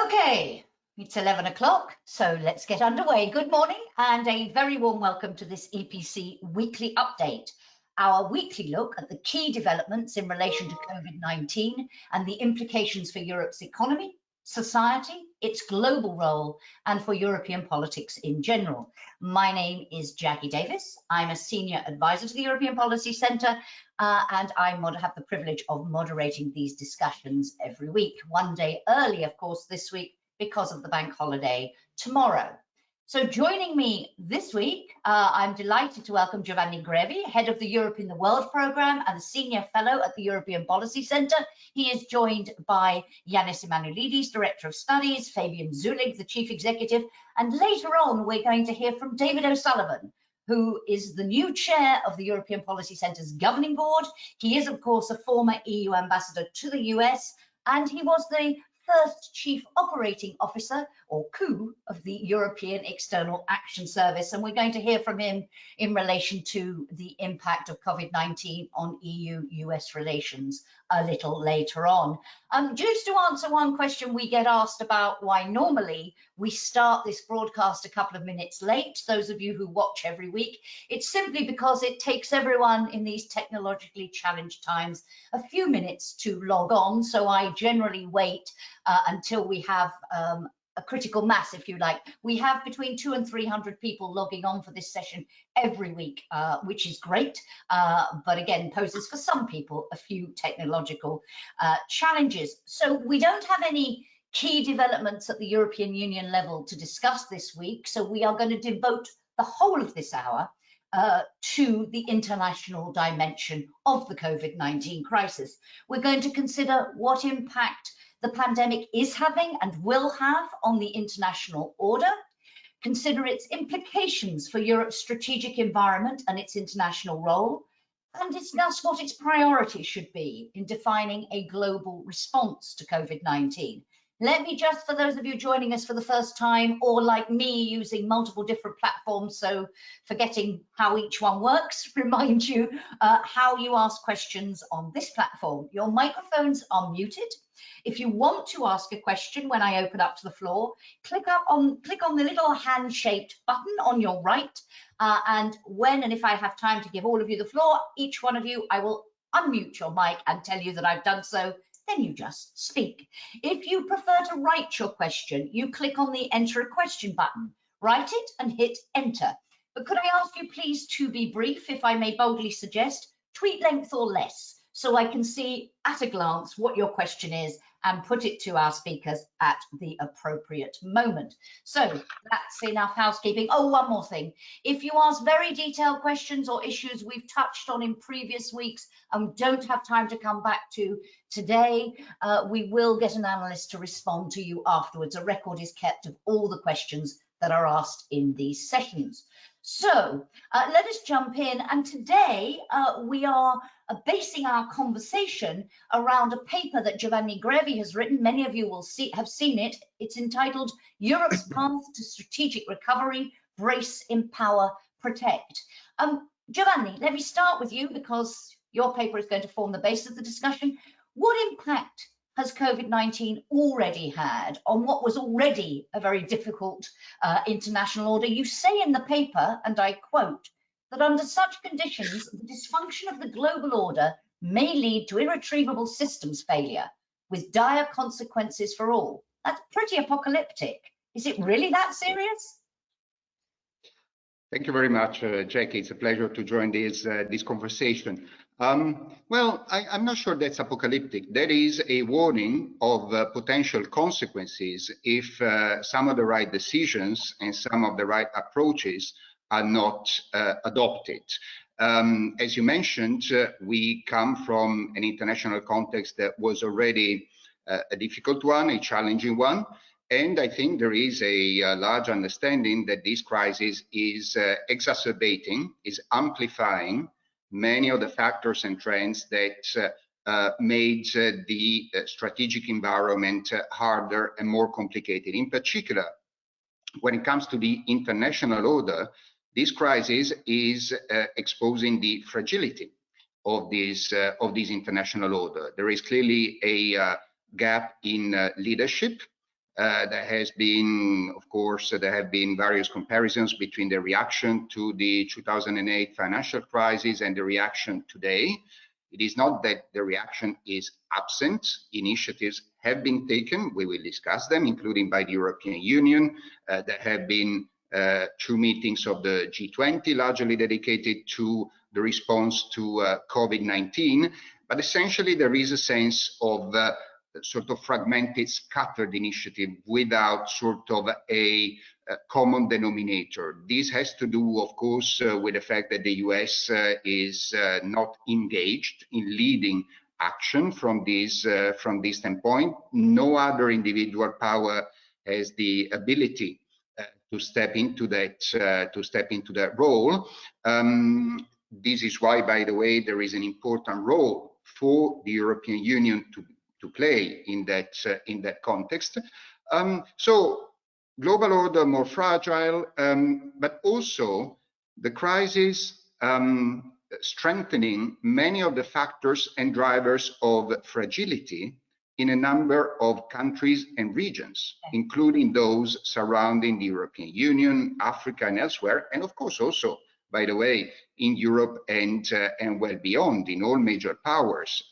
Okay, it's 11 o'clock, so let's get underway. Good morning and a very warm welcome to this EPC weekly update, our weekly look at the key developments in relation to COVID-19 and the implications for Europe's economy, society, its global role, and for European politics in general. My name is Jackie Davis. I'm a senior advisor to the European Policy Centre, and I have the privilege of moderating these discussions every week. One day early, of course, this week because of the bank holiday tomorrow. So joining me this week, I'm delighted to welcome Giovanni Grevi, head of the Europe in the World programme and a senior fellow at the European Policy Centre. He is joined by Janis Emmanouilidis, Director of Studies, Fabian Zuleeg, the Chief Executive, and later on we're going to hear from David O'Sullivan, who is the new chair of the European Policy Centre's governing board. He is, of course, a former EU ambassador to the US, and he was the first Chief Operating Officer, or COO, of the European External Action Service. And we're going to hear from him in relation to the impact of COVID-19 on EU-US relations a little later on. Just to answer one question we get asked about why normally we start this broadcast a couple of minutes late, those of you who watch every week, it's simply because it takes everyone in these technologically challenged times a few minutes to log on. So I generally wait until we have a critical mass, if you like. We have between 200 and 300 people logging on for this session every week, which is great, but again, poses for some people a few technological challenges. So we don't have any key developments at the European Union level to discuss this week, so we are going to devote the whole of this hour to the international dimension of the COVID-19 crisis. We're going to consider what impact the pandemic is having and will have on the international order, consider its implications for Europe's strategic environment and its international role, and discuss what its priorities should be in defining a global response to COVID-19. Let me just, for those of you joining us for the first time, or like me using multiple different platforms, so forgetting how each one works, remind you how you ask questions on this platform. Your microphones are muted. If you want to ask a question when I open up to the floor, click on the little hand-shaped button on your right, and when and if I have time to give all of you the floor, each one of you, I will unmute your mic and tell you that I've done so. Then you just speak. If you prefer to write your question, you click on the enter a question button, write it and hit enter. But could I ask you please to be brief, if I may boldly suggest, tweet length or less, so I can see at a glance what your question is and put it to our speakers at the appropriate moment. So that's enough housekeeping. Oh, one more thing. If you ask very detailed questions or issues we've touched on in previous weeks and don't have time to come back to today, we will get an analyst to respond to you afterwards. A record is kept of all the questions that are asked in these sessions. So let us jump in, and today we are basing our conversation around a paper that Giovanni Grevi has written. Many of you will have seen it. It's entitled Europe's Path to Strategic Recovery, Brace, Empower, Protect. Giovanni, let me start with you because your paper is going to form the base of the discussion. What impact has COVID-19 already had on what was already a very difficult international order? You say in the paper, and I quote, that under such conditions, the dysfunction of the global order may lead to irretrievable systems failure with dire consequences for all. That's pretty apocalyptic. Is it really that serious? Thank you very much, Jackie. It's a pleasure to join this conversation. Well, I'm not sure that's apocalyptic. There is a warning of potential consequences if some of the right decisions and some of the right approaches are not adopted. As you mentioned, we come from an international context that was already a difficult one, a challenging one. And I think there is a large understanding that this crisis is exacerbating, is amplifying many of the factors and trends that made the strategic environment harder and more complicated. In particular, when it comes to the international order, this crisis is exposing the fragility of this international order. There is clearly a gap in leadership. There has been, of course, there have been various comparisons between the reaction to the 2008 financial crisis and the reaction today. It is not that the reaction is absent. Initiatives have been taken. We will discuss them, including by the European Union. There have been 2 meetings of the G20, largely dedicated to the response to COVID-19. But essentially, there is a sense of sort of fragmented, scattered initiative without sort of a common denominator. This has to do, of course, with the fact that the US is not engaged in leading action from this standpoint. No other individual power has the ability to step into that role. This is why, by the way, there is an important role for the European Union to play in that context. So global order more fragile, but also the crisis strengthening many of the factors and drivers of fragility in a number of countries and regions, including those surrounding the European Union, Africa, and elsewhere, and of course also, by the way, in Europe and well beyond, in all major powers.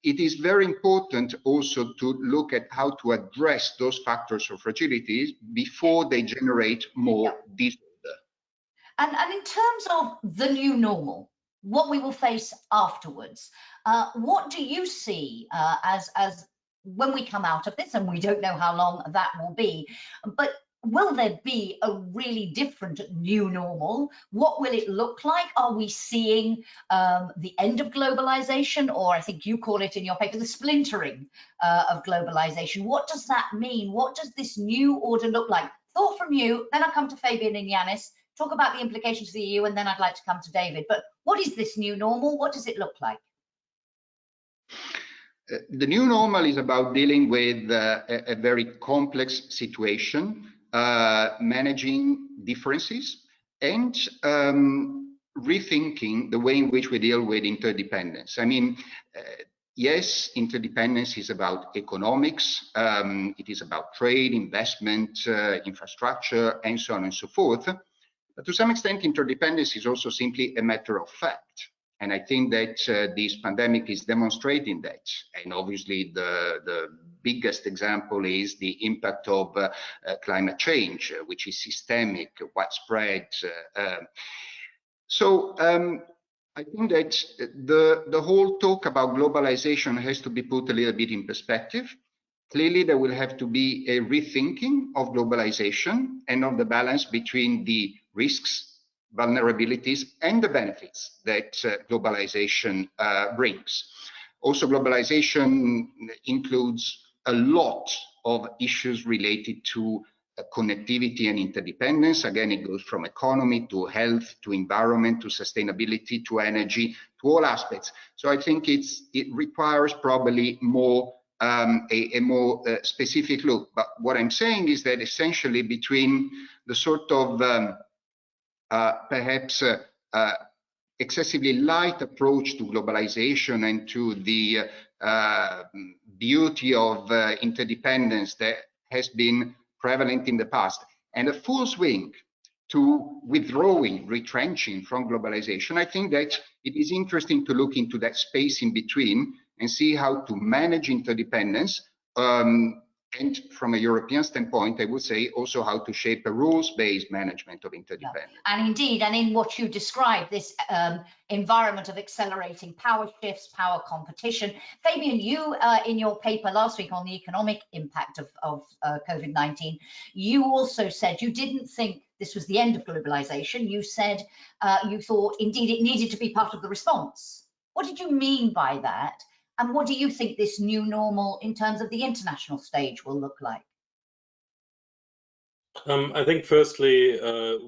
It is very important also to look at how to address those factors of fragility before they generate more disorder. And in terms of the new normal, what we will face afterwards, what do you see as when we come out of this? And we don't know how long that will be, but will there be a really different new normal? What will it look like? Are we seeing the end of globalization, or I think you call it in your paper, the splintering of globalization? What does that mean? What does this new order look like? Thought from you, then I come to Fabian and Janis, talk about the implications for the EU, and then I'd like to come to David. But what is this new normal? What does it look like? The new normal is about dealing with a very complex situation, managing differences, and rethinking the way in which we deal with interdependence. I mean, yes, interdependence is about economics, it is about trade, investment, infrastructure, and so on and so forth. But to some extent, interdependence is also simply a matter of fact. And I think that this pandemic is demonstrating that. And obviously, the biggest example is the impact of climate change, which is systemic, widespread. So I think that the whole talk about globalization has to be put a little bit in perspective. Clearly, there will have to be a rethinking of globalization and of the balance between the risks, vulnerabilities, and the benefits that globalization brings. Also, globalization includes a lot of issues related to connectivity and interdependence. Again, it goes from economy to health, to environment, to sustainability, to energy, to all aspects. So I think it requires probably more a more specific look. But what I'm saying is that essentially between the sort of perhaps excessively light approach to globalization and to the beauty of interdependence that has been prevalent in the past, and a full swing to withdrawing, retrenching from globalization, I think that it is interesting to look into that space in between and see how to manage interdependence. And from a European standpoint, I would say also how to shape a rules-based management of interdependence. Yeah. And indeed, and in what you described, this environment of accelerating power shifts, power competition. Fabian, you in your paper last week on the economic impact of COVID-19, you also said you didn't think this was the end of globalization. You said you thought indeed it needed to be part of the response. What did you mean by that? And what do you think this new normal in terms of the international stage will look like? I think firstly,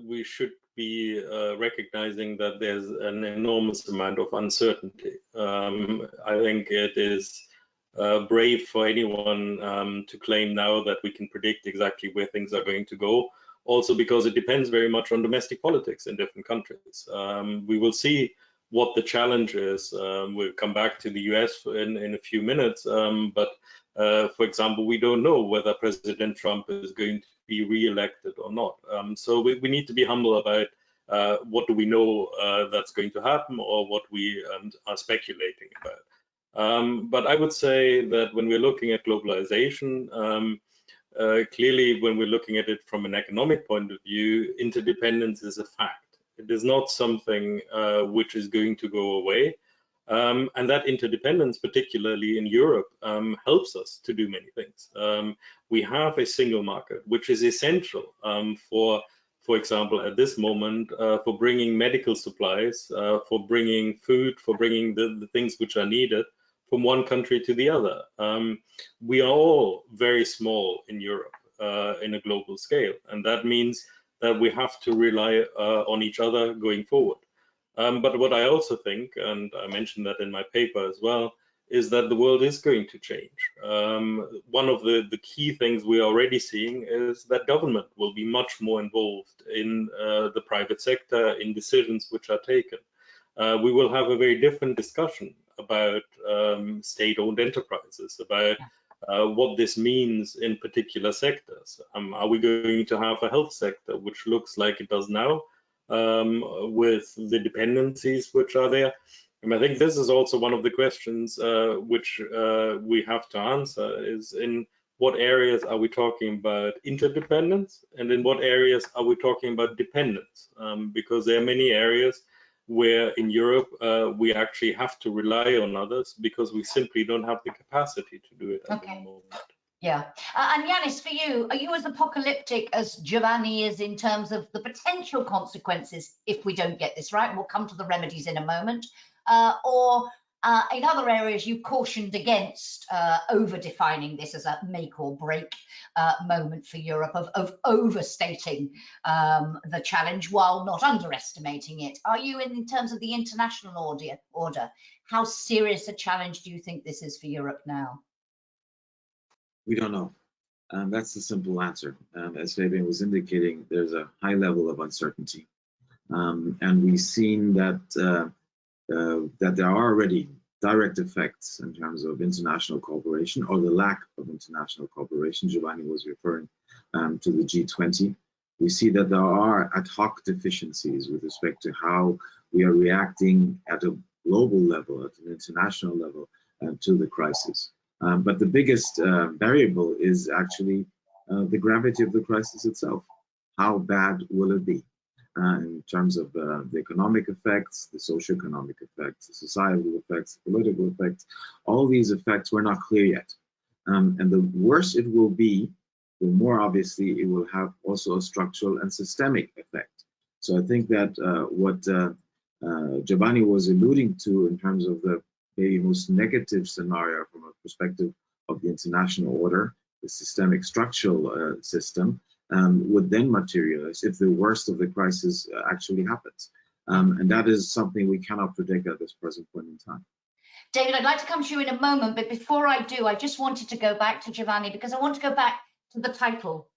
we should be recognizing that there's an enormous amount of uncertainty. I think it is brave for anyone to claim now that we can predict exactly where things are going to go. Also because it depends very much on domestic politics in different countries. We will see what the challenge is. We'll come back to the US in a few minutes, but For example, we don't know whether President Trump is going to be re-elected or not. So we need to be humble about what do we know that's going to happen, or what we are speculating about. But I would say that when we're looking at globalization, clearly when we're looking at it from an economic point of view, interdependence is a fact. It is not something which is going to go away. And that interdependence, particularly in Europe, helps us to do many things. We have a single market, which is essential for example, at this moment, for bringing medical supplies, for bringing food, for bringing the things which are needed from one country to the other. We are all very small in Europe in a global scale, and that means that we have to rely on each other going forward. But what I also think, and I mentioned that in my paper as well, is that the world is going to change. One of the key things we are already seeing is that government will be much more involved in the private sector, in decisions which are taken. We will have a very different discussion about state-owned enterprises, about what this means in particular sectors. Are we going to have a health sector which looks like it does now, with the dependencies which are there? And I think this is also one of the questions which we have to answer, is in what areas are we talking about interdependence, and in what areas are we talking about dependence? Because there are many areas where in Europe we actually have to rely on others because we simply don't have the capacity to do it at the moment. Yeah, and Janis, for you, are you as apocalyptic as Giovanni is in terms of the potential consequences if we don't get this right? We'll come to the remedies in a moment. Or in other areas, you cautioned against over-defining this as a make or break moment for Europe, of overstating the challenge while not underestimating it. Are you, in terms of the international order, how serious a challenge do you think this is for Europe now? We don't know. That's the simple answer. As Fabian was indicating, there's a high level of uncertainty. And we've seen that that there are already direct effects in terms of international cooperation, or the lack of international cooperation. Giovanni was referring to the G20. We see that there are ad hoc deficiencies with respect to how we are reacting at a global level, at an international level, to the crisis. But the biggest variable is actually the gravity of the crisis itself. How bad will it be? In terms of the economic effects, the socioeconomic effects, the societal effects, the political effects, all these effects were not clear yet. And the worse it will be, the more obviously it will have also a structural and systemic effect. So I think that what Giovanni was alluding to in terms of the maybe most negative scenario from a perspective of the international order, the systemic structural system, would then materialize if the worst of the crisis actually happens. And that is something we cannot predict at this present point in time. David, I'd like to come to you in a moment, but before I do, I just wanted to go back to Giovanni, because I want to go back to the title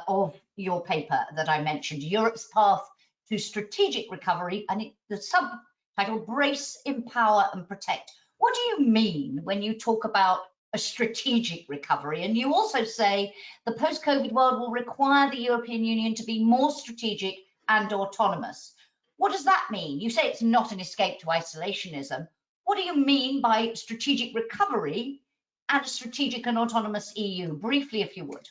of your paper that I mentioned, Europe's Path to Strategic Recovery, and the subtitle, Brace, Empower and Protect. What do you mean when you talk about a strategic recovery? And you also say the post-COVID world will require the European Union to be more strategic and autonomous. What does that mean? You say it's not an escape to isolationism. What do you mean by strategic recovery and a strategic and autonomous EU? Briefly, if you would.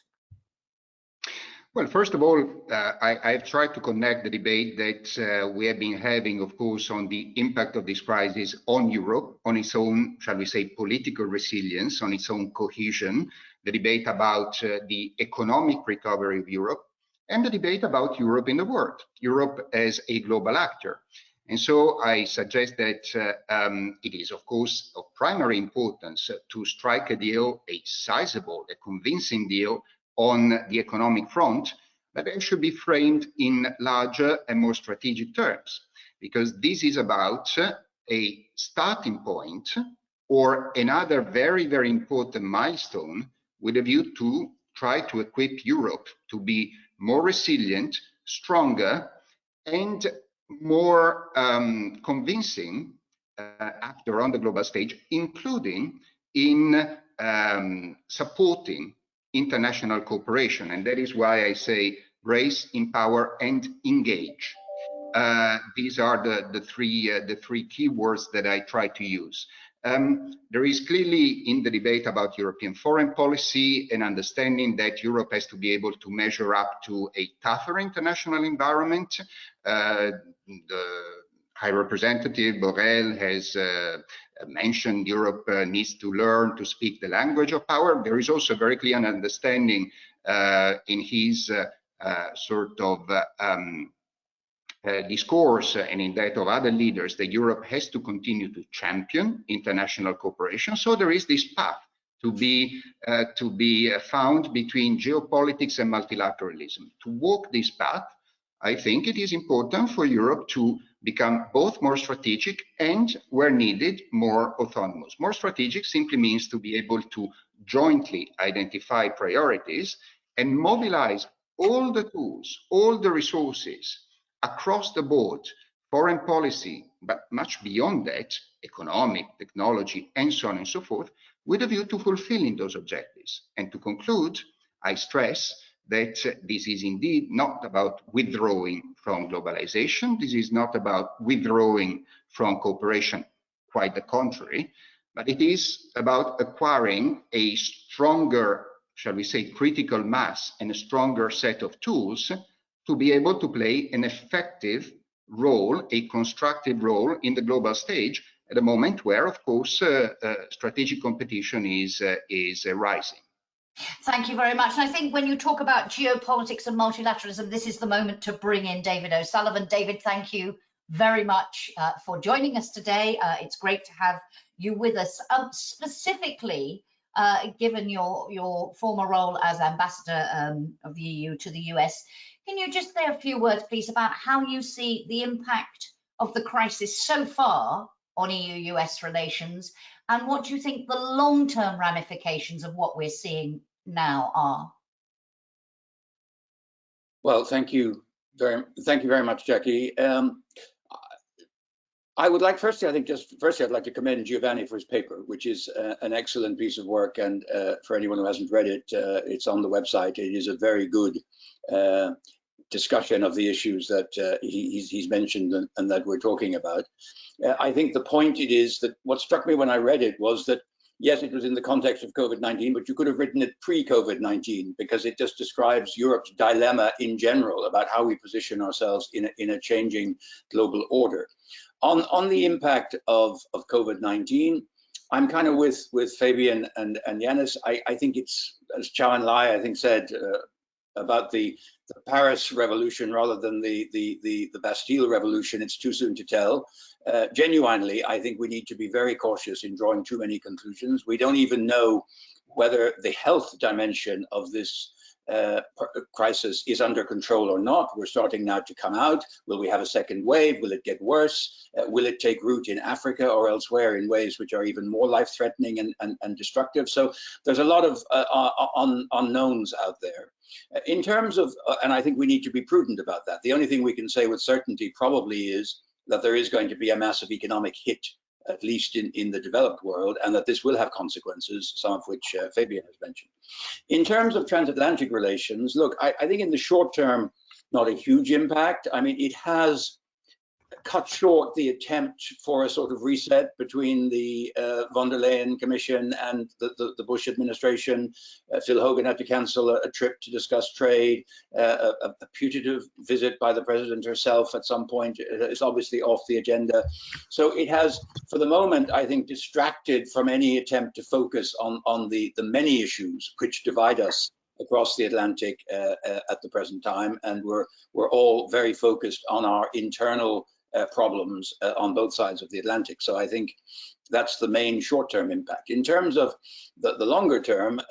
Well, first of all, I've tried to connect the debate that we have been having, of course, on the impact of this crisis on Europe, on its own, shall we say, political resilience, on its own cohesion, the debate about the economic recovery of Europe, and the debate about Europe in the world, Europe as a global actor. And so I suggest that it is, of course, of primary importance to strike a deal, a sizable, a convincing deal, on the economic front, but it should be framed in larger and more strategic terms, because this is about a starting point or another very, very important milestone with a view to try to equip Europe to be more resilient, stronger, and more convincing actor on the global stage, including in supporting international cooperation, and that is why I say brace, empower, and engage. These are the three keywords that I try to use. There is clearly in the debate about European foreign policy an understanding that Europe has to be able to measure up to a tougher international environment. The High Representative Borrell has mentioned Europe needs to learn to speak the language of power. There is also a very clear understanding in his sort of discourse and in that of other leaders that Europe has to continue to champion international cooperation. So there is this path to be found between geopolitics and multilateralism. To walk this path, I think it is important for Europe to become both more strategic and, where needed, more autonomous. More strategic simply means to be able to jointly identify priorities and mobilize all the tools, all the resources across the board, foreign policy, but much beyond that, economic, technology, and so on and so forth, with a view to fulfilling those objectives. And to conclude, I stress that this is indeed not about withdrawing from globalization. This is not about withdrawing from cooperation, quite the contrary, but it is about acquiring a stronger, shall we say, critical mass and a stronger set of tools to be able to play an effective role, a constructive role in the global stage at a moment where, of course, strategic competition is rising. Thank you very much. And I think when you talk about geopolitics and multilateralism, this is the moment to bring in David O'Sullivan. David, thank you very much for joining us today. It's great to have you with us. Specifically, given your former role as ambassador of the EU to the US, can you just say a few words, please, about how you see the impact of the crisis so far on EU-US relations, and what do you think the long-term ramifications of what we're seeing now are? Well, thank you very much, Jackie. I would like, firstly, I'd like to commend Giovanni for his paper, which is an excellent piece of work. And for anyone who hasn't read it, it's on the website. It is a very good discussion of the issues that he's mentioned and that we're talking about. I think the point it is that what struck me when I read it was that, yes, it was in the context of COVID-19, but you could have written it pre-COVID-19 because it just describes Europe's dilemma in general about how we position ourselves in a changing global order. On the impact of COVID-19, I'm kind of with Fabian and Janis. I think it's, as Chow and Lai, I think, said about the Paris Revolution rather than the Bastille Revolution, it's too soon to tell. Genuinely, I think we need to be very cautious in drawing too many conclusions. We don't even know whether the health dimension of this crisis is under control or not. We're starting now to come out. Will we have a second wave? Will it get worse? Will it take root in Africa or elsewhere in ways which are even more life-threatening and destructive? So there's a lot of unknowns out there. In terms of, and I think we need to be prudent about that. The only thing we can say with certainty probably is that there is going to be a massive economic hit, at least in the developed world, and that this will have consequences, some of which Fabian has mentioned. In terms of transatlantic relations, look, I think in the short term, not a huge impact. I mean, it has cut short the attempt for a sort of reset between the von der Leyen Commission and the Bush administration. Phil Hogan had to cancel a trip to discuss trade. A putative visit by the president herself at some point is obviously off the agenda. So it has, for the moment, I think, distracted from any attempt to focus on the many issues which divide us across the Atlantic at the present time. And we're all very focused on our internal problems on both sides of the Atlantic. So I think that's the main short-term impact. In terms of the longer term,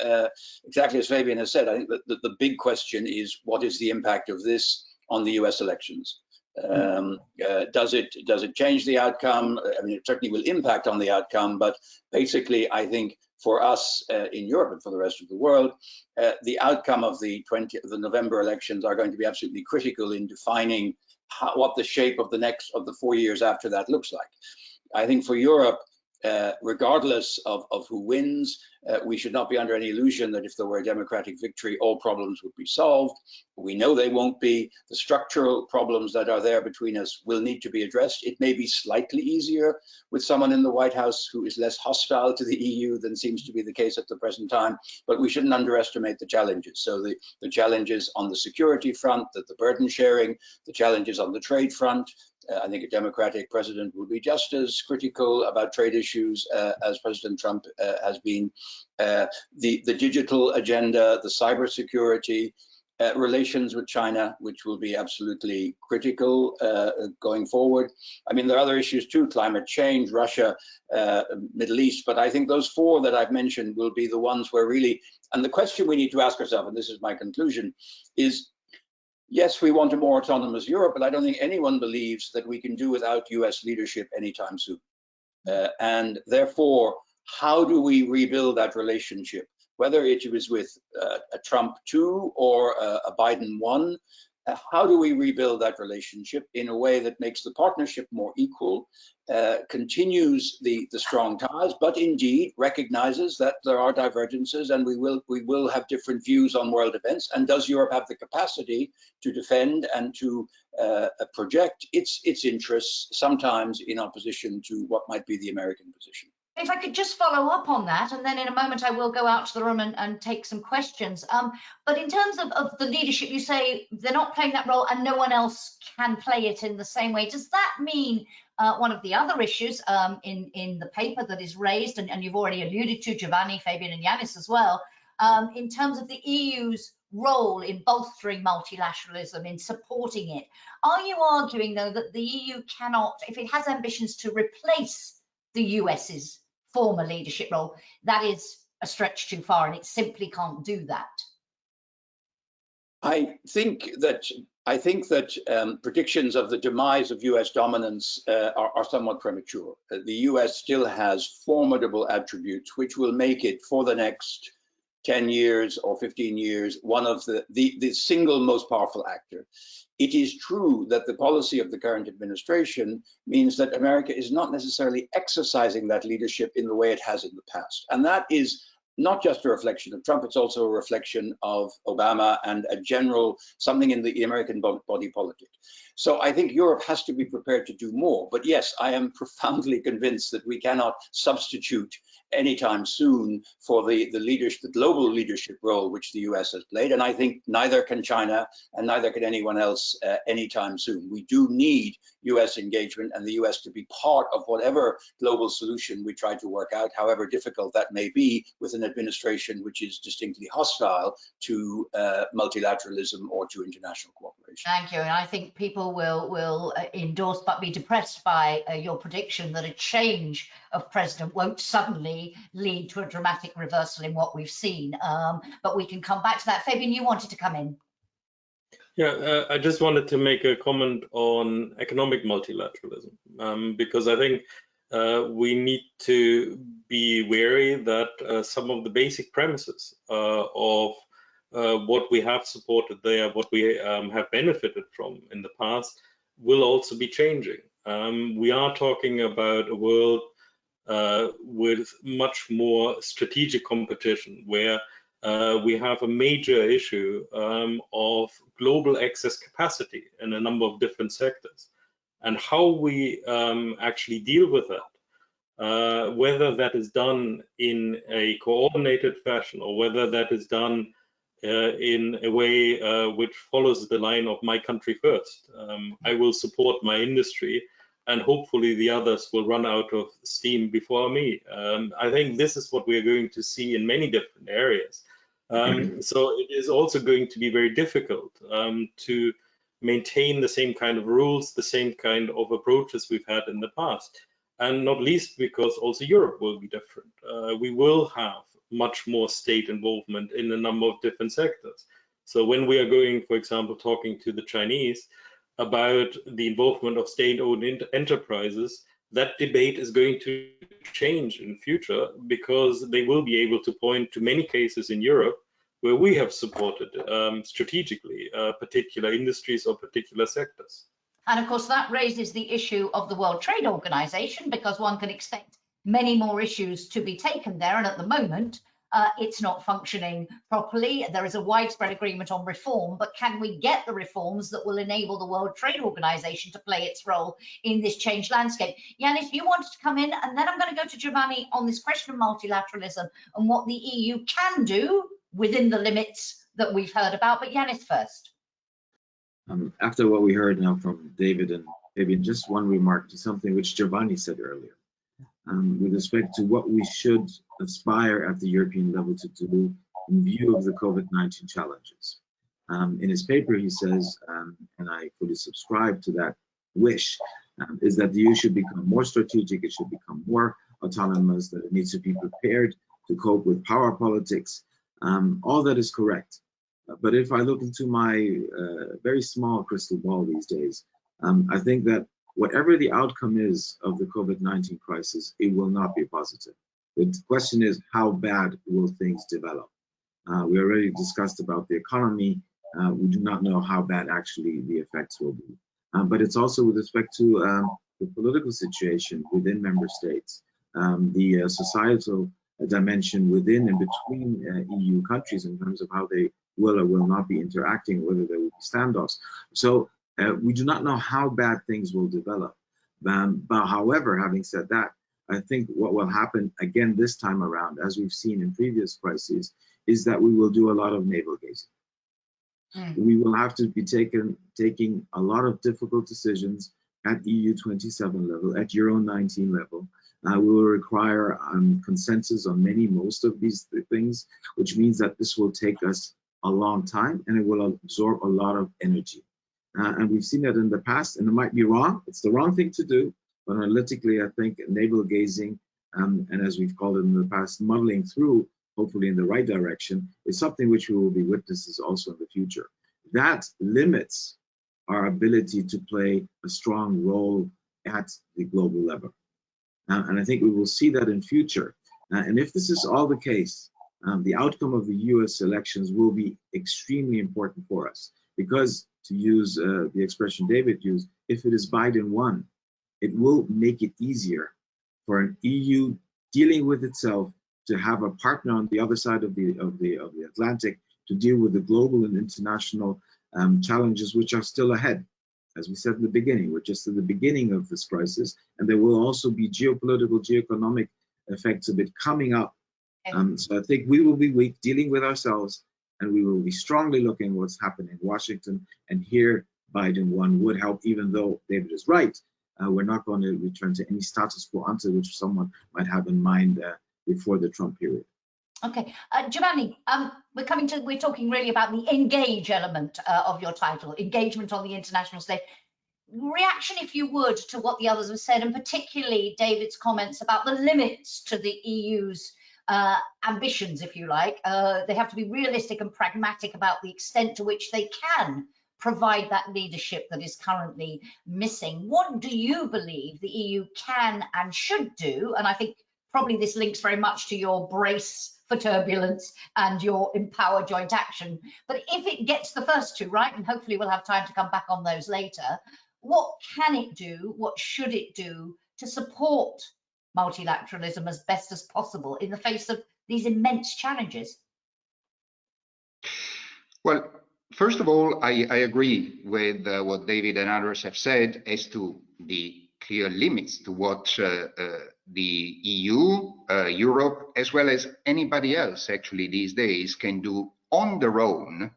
exactly as Fabian has said, I think that the big question is, what is the impact of this on the US elections? Does it change the outcome? I mean, it certainly will impact on the outcome, but basically, I think for us in Europe and for the rest of the world, the outcome of the November elections are going to be absolutely critical in defining what the shape of the 4 years after that looks like. I think for Europe, regardless of who wins. We should not be under any illusion that if there were a democratic victory, all problems would be solved. We know they won't be. The structural problems that are there between us will need to be addressed. It may be slightly easier with someone in the White House who is less hostile to the EU than seems to be the case at the present time, but we shouldn't underestimate the challenges. So the challenges on the security front, the burden sharing, the challenges on the trade front. I think a democratic president will be just as critical about trade issues as President Trump has been. The digital agenda, the cybersecurity, relations with China, which will be absolutely critical going forward. I mean, there are other issues too, climate change, Russia, Middle East, but I think those four that I've mentioned will be the ones where really, and the question we need to ask ourselves, and this is my conclusion, is yes, we want a more autonomous Europe, but I don't think anyone believes that we can do without US leadership anytime soon. And therefore, how do we rebuild that relationship? Whether it was with a Trump 2 or a Biden 1, how do we rebuild that relationship in a way that makes the partnership more equal, continues the strong ties, but indeed recognizes that there are divergences and we will have different views on world events? And does Europe have the capacity to defend and to project its interests, sometimes in opposition to what might be the American position? If I could just follow up on that, and then in a moment I will go out to the room and take some questions. But in terms of the leadership, you say they're not playing that role and no one else can play it in the same way. Does that mean one of the other issues in the paper that is raised, and you've already alluded to, Giovanni, Fabian and Janis as well, in terms of the EU's role in bolstering multilateralism, in supporting it, are you arguing though that the EU cannot, if it has ambitions to replace the US's former leadership role, that is a stretch too far and it simply can't do that? I think that predictions of the demise of US dominance are somewhat premature. The US still has formidable attributes which will make it, for the next 10 years or 15 years, one of the single most powerful actor. It is true that the policy of the current administration means that America is not necessarily exercising that leadership in the way it has in the past. And that is not just a reflection of Trump, it's also a reflection of Obama and a general, something in the American body politic. So I think Europe has to be prepared to do more. But yes, I am profoundly convinced that we cannot substitute anytime soon for the global leadership role which the US has played. And I think neither can China and neither can anyone else anytime soon. We do need US engagement and the US to be part of whatever global solution we try to work out, however difficult that may be with an administration which is distinctly hostile to multilateralism or to international cooperation. Thank you. And I think people will endorse but be depressed by your prediction that a change of president won't suddenly lead to a dramatic reversal in what we've seen. But we can come back to that. Fabian, you wanted to come in. Yeah, I just wanted to make a comment on economic multilateralism, because I think we need to be wary that some of the basic premises of what we have supported there, what we have benefited from in the past, will also be changing. We are talking about a world with much more strategic competition, where we have a major issue of global excess capacity in a number of different sectors, and how we actually deal with that, whether that is done in a coordinated fashion or whether that is done in a way which follows the line of my country first. I will support my industry, and hopefully the others will run out of steam before me. I think this is what we are going to see in many different areas. So it is also going to be very difficult to maintain the same kind of rules, the same kind of approaches we've had in the past. And not least because also Europe will be different. We will have much more state involvement in a number of different sectors. So when we are going, for example, talking to the Chinese about the involvement of state-owned enterprises, that debate is going to change in future, because they will be able to point to many cases in Europe where we have supported strategically particular industries or particular sectors. And of course, that raises the issue of the World Trade Organization, because one can expect many more issues to be taken there. And at the moment, it's not functioning properly. There is a widespread agreement on reform, but can we get the reforms that will enable the World Trade Organization to play its role in this changed landscape? Janis, you wanted to come in, and then I'm going to go to Giovanni on this question of multilateralism and what the EU can do within the limits that we've heard about. But Janis first. After what we heard now from David and Fabian, just one remark to something which Giovanni said earlier. With respect to what we should aspire at the European level to do in view of the COVID-19 challenges. In his paper, he says, and I fully subscribe to that wish, is that the EU should become more strategic, it should become more autonomous, that it needs to be prepared to cope with power politics. All that is correct. But if I look into my very small crystal ball these days, I think that whatever the outcome is of the COVID-19 crisis, it will not be positive. The question is, how bad will things develop? We already discussed about the economy. We do not know how bad actually the effects will be. But it's also with respect to the political situation within member states, the societal dimension within and between EU countries in terms of how they will or will not be interacting, whether there will be standoffs. So we do not know how bad things will develop. But however, having said that, I think what will happen again this time around, as we've seen in previous crises, is that we will do a lot of navel gazing. We will have to be taking a lot of difficult decisions at EU 27 level, at Euro 19 level. We will require consensus on most of these things, which means that this will take us a long time and it will absorb a lot of energy. And we've seen that in the past, and it might be wrong. It's the wrong thing to do, but analytically, I think navel gazing, and as we've called it in the past, muddling through, hopefully in the right direction, is something which we will be witnesses also in the future. That limits our ability to play a strong role at the global level. And I think we will see that in future. And if this is all the case, the outcome of the US elections will be extremely important for us, because to use the expression David used, if it is Biden won, it will make it easier for an EU dealing with itself to have a partner on the other side of the Atlantic to deal with the global and international challenges which are still ahead. As we said in the beginning, we're just at the beginning of this crisis, and there will also be geopolitical, geoeconomic effects of it coming up. So I think we will be weak dealing with ourselves, and we will be strongly looking what's happening in Washington. And here, Biden won would help, even though David is right. We're not going to return to any status quo ante, which someone might have in mind before the Trump period. Okay, Giovanni, we're talking really about the engage element of your title, engagement on the international stage. Reaction, if you would, to what the others have said, and particularly David's comments about the limits to the EU's ambitions, if you like. They have to be realistic and pragmatic about the extent to which they can provide that leadership that is currently missing. What do you believe the EU can and should do? And I think probably this links very much to your brace for turbulence and your empower joint action. But if it gets the first two right, and hopefully we'll have time to come back on those later, what can it do? What should it do to support multilateralism as best as possible in the face of these immense challenges? Well, first of all, I agree with what David and others have said as to the clear limits to what the EU, Europe, as well as anybody else actually these days can do on their own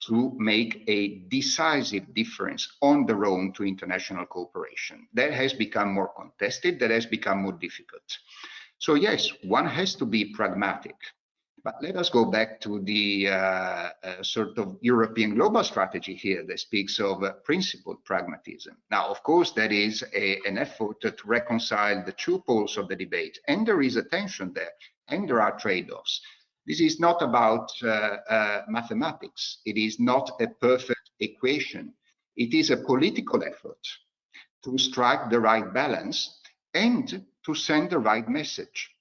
to make a decisive difference on their own to international cooperation. That has become more contested, that has become more difficult. So yes, one has to be pragmatic. But let us go back to the sort of European global strategy here that speaks of principled pragmatism. Now, of course, that is an effort to reconcile the two poles of the debate, and there is a tension there, and there are trade-offs. This is not about mathematics. It is not a perfect equation. It is a political effort to strike the right balance and to send the right message.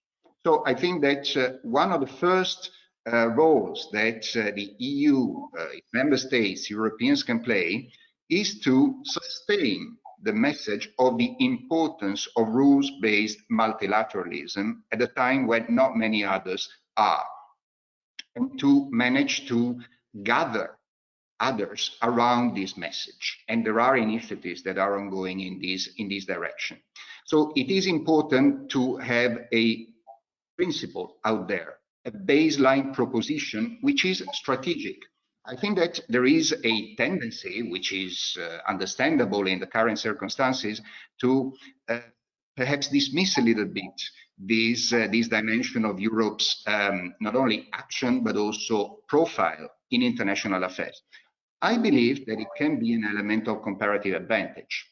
So I think that one of the first roles that the EU, member states, Europeans can play is to sustain the message of the importance of rules-based multilateralism at a time when not many others are, and to manage to gather others around this message. And there are initiatives that are ongoing in this direction. So it is important to have a principle out there, a baseline proposition which is strategic. I think that there is a tendency, which is understandable in the current circumstances, to perhaps dismiss a little bit this dimension of Europe's not only action but also profile in international affairs. I believe that it can be an element of comparative advantage,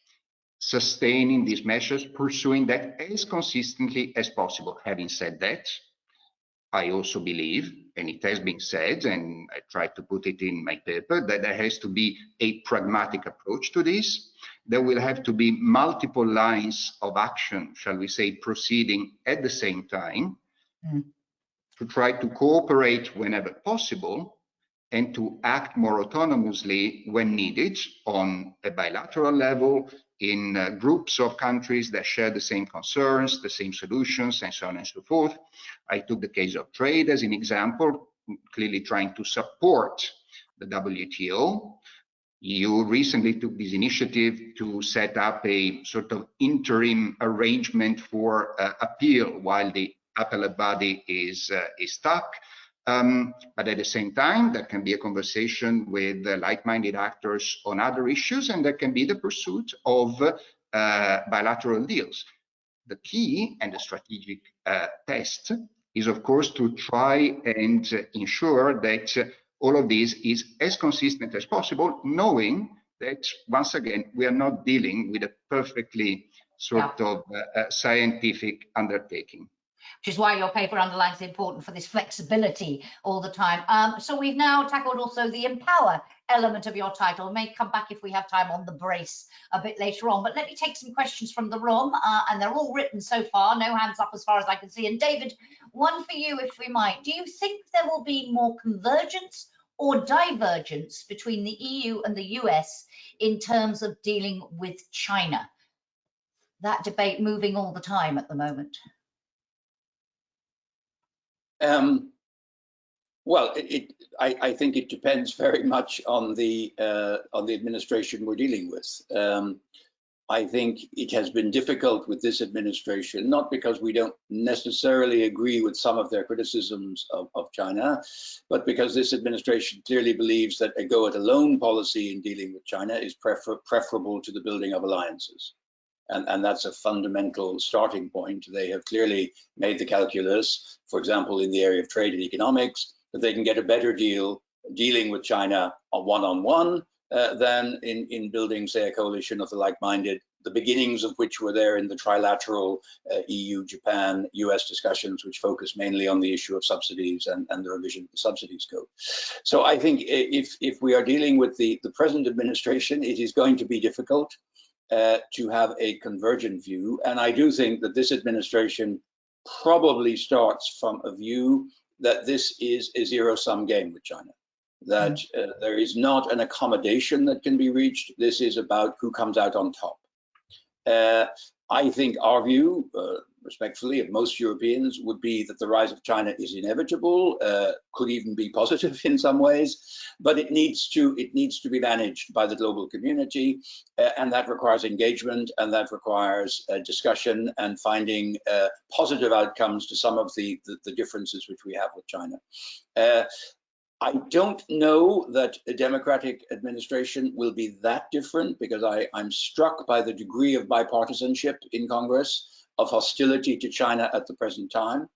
sustaining these measures, pursuing that as consistently as possible. Having said that, I also believe, and it has been said, and I tried to put it in my paper, that there has to be a pragmatic approach to this. There will have to be multiple lines of action, shall we say, proceeding at the same time, to try to cooperate whenever possible, and to act more autonomously when needed on a bilateral level, in groups of countries that share the same concerns, the same solutions, and so on and so forth. I took the case of trade as an example, clearly trying to support the WTO. You recently took this initiative to set up a sort of interim arrangement for appeal while the appellate body is stuck. But at the same time, there can be a conversation with like-minded actors on other issues, and there can be the pursuit of bilateral deals. The key and the strategic test is, of course, to try and ensure that all of this is as consistent as possible, knowing that, once again, we are not dealing with a perfectly sort of scientific undertaking. Which is why your paper underlines the importance for this flexibility all the time. So we've now tackled also the empower element of your title. We may come back if we have time on the brace a bit later on, but let me take some questions from the room, and they're all written so far, no hands up as far as I can see. And David, one for you, if we might. Do you think there will be more convergence or divergence between the EU and the US in terms of dealing with China? That debate moving all the time at the moment. Well, I think it depends very much on the administration we're dealing with. I think it has been difficult with this administration, not because we don't necessarily agree with some of their criticisms of China, but because this administration clearly believes that a go-it-alone policy in dealing with China is preferable to the building of alliances. And that's a fundamental starting point. They have clearly made the calculus, for example, in the area of trade and economics, that they can get a better deal dealing with China one-on-one than in building, say, a coalition of the like-minded, the beginnings of which were there in the trilateral EU, Japan, US discussions, which focus mainly on the issue of subsidies and the revision of the subsidy scope. So I think if we are dealing with the present administration, it is going to be difficult to have a convergent view. And I do think that this administration probably starts from a view that this is a zero-sum game with China, that there is not an accommodation that can be reached. This is about who comes out on top. I think our view, respectfully, of most Europeans would be that the rise of China is inevitable, could even be positive in some ways, but it needs to be managed by the global community, and that requires engagement, and that requires discussion and finding positive outcomes to some of the differences which we have with China. I don't know that a democratic administration will be that different, because I'm struck by the degree of bipartisanship in Congress, of hostility to China at the present time.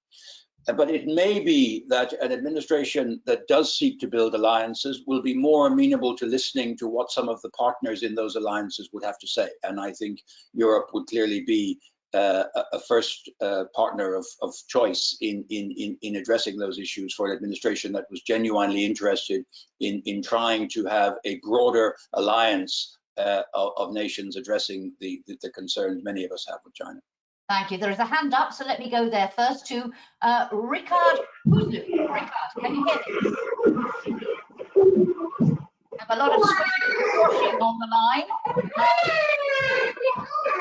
But it may be that an administration that does seek to build alliances will be more amenable to listening to what some of the partners in those alliances would have to say. And I think Europe would clearly be a first partner of choice in addressing those issues for an administration that was genuinely interested in trying to have a broader alliance of nations addressing the concerns many of us have with China. Thank you. There is a hand up, so let me go there first to Ricard. Ricard, can you hear me? have a lot of squashing on the line.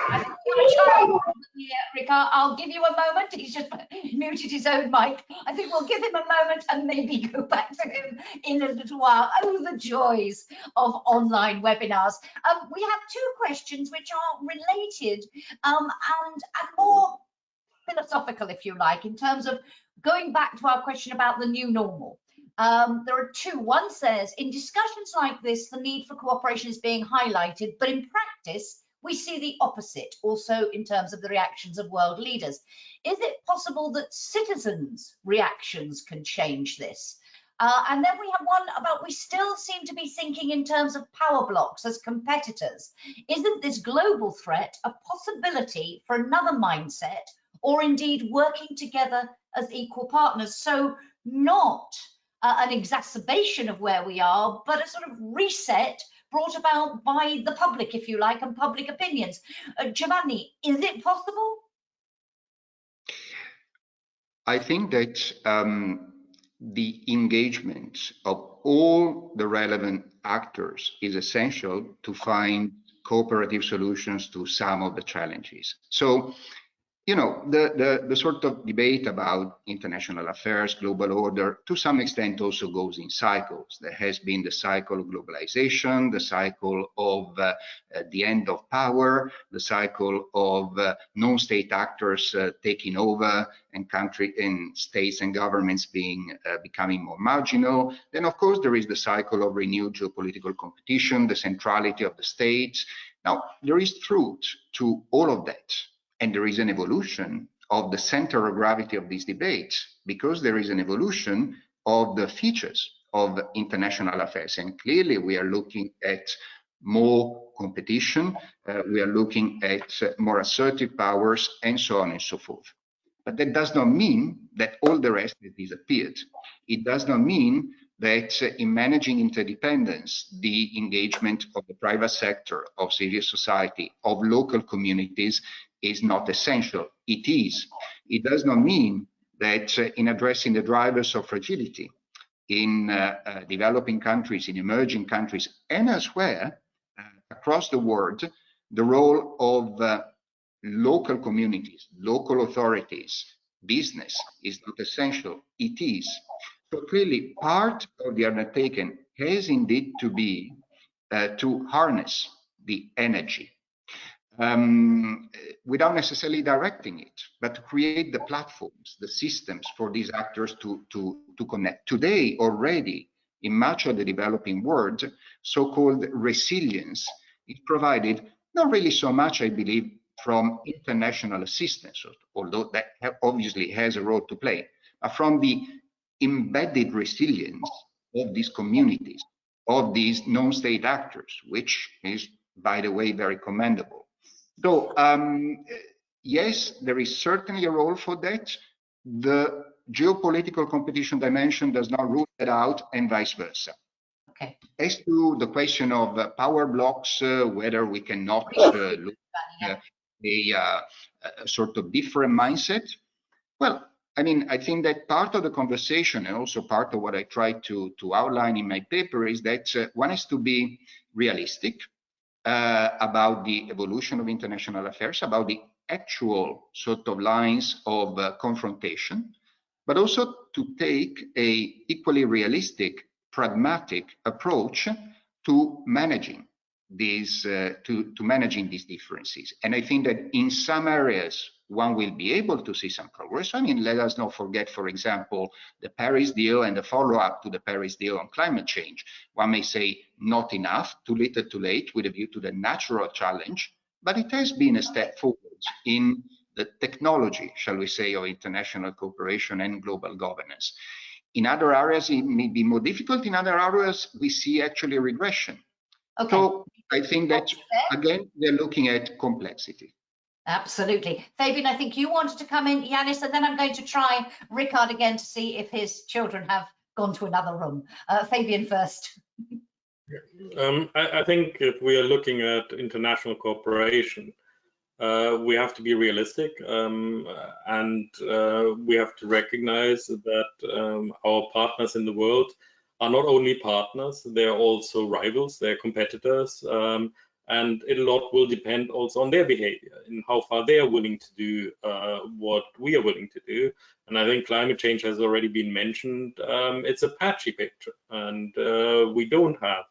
I think we've got a child here, Ricard. I'll give you a moment. He's just muted his own mic. I think we'll give him a moment and maybe go back to him in a little while. Oh, the joys of online webinars. We have two questions which are related and more philosophical, if you like, in terms of going back to our question about the new normal. There are two. One says, in discussions like this, the need for cooperation is being highlighted, but in practice, we see the opposite, also in terms of the reactions of world leaders. Is it possible that citizens' reactions can change this? And then we have one about, we still seem to be thinking in terms of power blocks as competitors. Isn't this global threat a possibility for another mindset, or indeed working together as equal partners? So not an exacerbation of where we are, but a sort of reset brought about by the public, if you like, and public opinions. Giovanni, is it possible? I think that the engagement of all the relevant actors is essential to find cooperative solutions to some of the challenges. So, you know, the sort of debate about international affairs, global order, to some extent also goes in cycles. There has been the cycle of globalization, the cycle of the end of power, the cycle of non-state actors taking over, and states and governments becoming more marginal. Then, of course, there is the cycle of renewed geopolitical competition, the centrality of the states. Now, there is truth to all of that. And there is an evolution of the center of gravity of this debate, because there is an evolution of the features of international affairs. And clearly we are looking at more competition, we are looking at more assertive powers, and so on and so forth. But that does not mean that all the rest has disappeared. It does not mean that in managing interdependence, the engagement of the private sector, of civil society, of local communities is not essential. It is. It does not mean that in addressing the drivers of fragility in developing countries, in emerging countries, and elsewhere across the world, the role of local communities, local authorities, business is not essential. It is. So clearly, part of the undertaking has indeed to be to harness the energy without necessarily directing it, but to create the platforms, the systems for these actors to connect. Today, already, in much of the developing world, so-called resilience is provided, not really so much, I believe, from international assistance, although that obviously has a role to play, but from the embedded resilience of these communities, of these non-state actors, which is, by the way, very commendable. So, yes, there is certainly a role for that. The geopolitical competition dimension does not rule that out, and vice versa. Okay. As to the question of power blocks, whether we cannot look at a sort of different mindset, well, I mean, I think that part of the conversation, and also part of what I tried to outline in my paper, is that one has to be realistic about the evolution of international affairs, about the actual sort of lines of confrontation, but also to take a equally realistic, pragmatic approach to managing these managing these differences. And I think that in some areas one will be able to see some progress. I mean, let us not forget, for example, the Paris deal and the follow-up to the Paris deal on climate change. One may say not enough, too little, too late, with a view to the natural challenge, but it has been a step forward in the technology, shall we say, of international cooperation and global governance. In other areas, it may be more difficult. In other areas, we see actually regression. Okay. So I think that, again, we're looking at complexity. Absolutely. Fabian, I think you wanted to come in, Janis, and then I'm going to try Ricard again to see if his children have gone to another room. Fabian first. I think if we are looking at international cooperation, we have to be realistic, and we have to recognize that our partners in the world are not only partners, they're also rivals, they're competitors, and a lot will depend also on their behavior and how far they are willing to do what we are willing to do. And I think climate change has already been mentioned. It's a patchy picture, and we don't have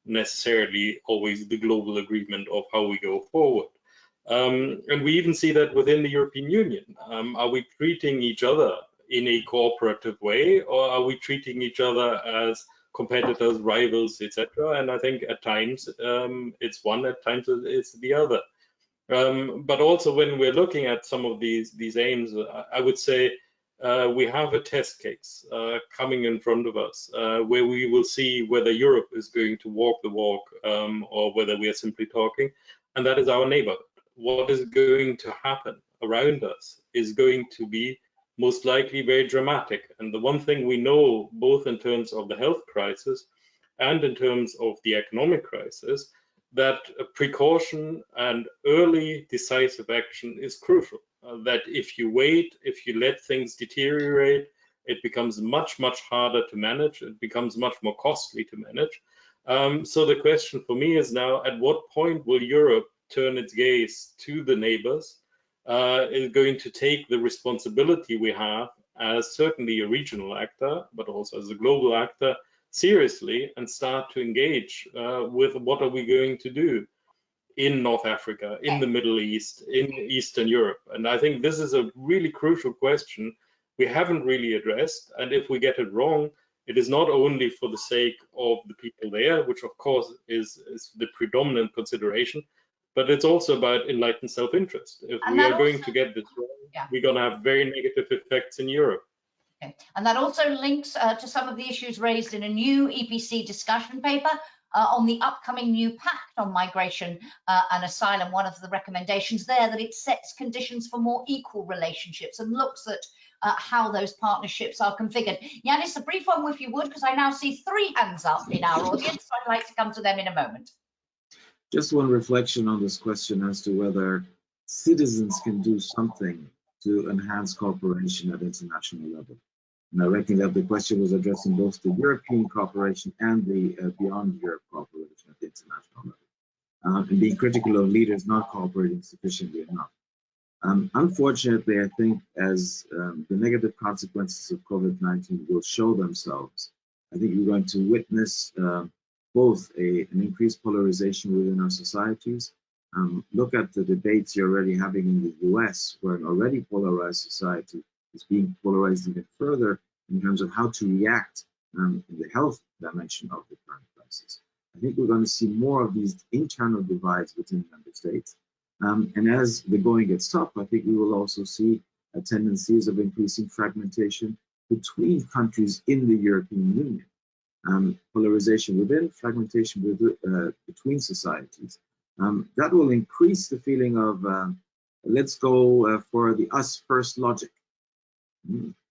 necessarily always the global agreement of how we go forward. And we even see that within the European Union. Are we treating each other in a cooperative way, or are we treating each other as competitors, rivals, etc.? And I think at times it's one, at times it's the other. But also when we're looking at some of these aims, I would say we have a test case coming in front of us where we will see whether Europe is going to walk the walk or whether we are simply talking, and that is our neighborhood. What is going to happen around us is going to be most likely very dramatic. And the one thing we know, both in terms of the health crisis and in terms of the economic crisis, that precaution and early decisive action is crucial. That if you wait, if you let things deteriorate, it becomes much, much harder to manage. It becomes much more costly to manage. So the question for me is now, at what point will Europe turn its gaze to the neighbors? Is going to take the responsibility we have as certainly a regional actor, but also as a global actor, seriously, and start to engage with what are we going to do in North Africa, in the Middle East, in Eastern Europe. And I think this is a really crucial question we haven't really addressed. And if we get it wrong, it is not only for the sake of the people there, which of course is the predominant consideration, but it's also about enlightened self-interest. If we are going to get this wrong, we're going to have very negative effects in Europe. Okay. And that also links to some of the issues raised in a new EPC discussion paper on the upcoming new pact on migration and asylum. One of the recommendations there that it sets conditions for more equal relationships and looks at how those partnerships are configured. Janis, a brief one if you would, because I now see 3 hands up in our audience, so I'd like to come to them in a moment. Just one reflection on this question as to whether citizens can do something to enhance cooperation at international level. And I reckon that the question was addressing both the European cooperation and the beyond Europe cooperation at the international level, and being critical of leaders not cooperating sufficiently enough. Unfortunately, I think as the negative consequences of COVID-19 will show themselves, I think we're going to witness both an increased polarization within our societies. Look at the debates you're already having in the US, where an already polarized society is being polarized even further in terms of how to react in the health dimension of the current crisis. I think we're going to see more of these internal divides within member states. And as the going gets tough, I think we will also see tendencies of increasing fragmentation between countries in the European Union. Polarization within, fragmentation between societies. That will increase the feeling of let's go for the us first logic.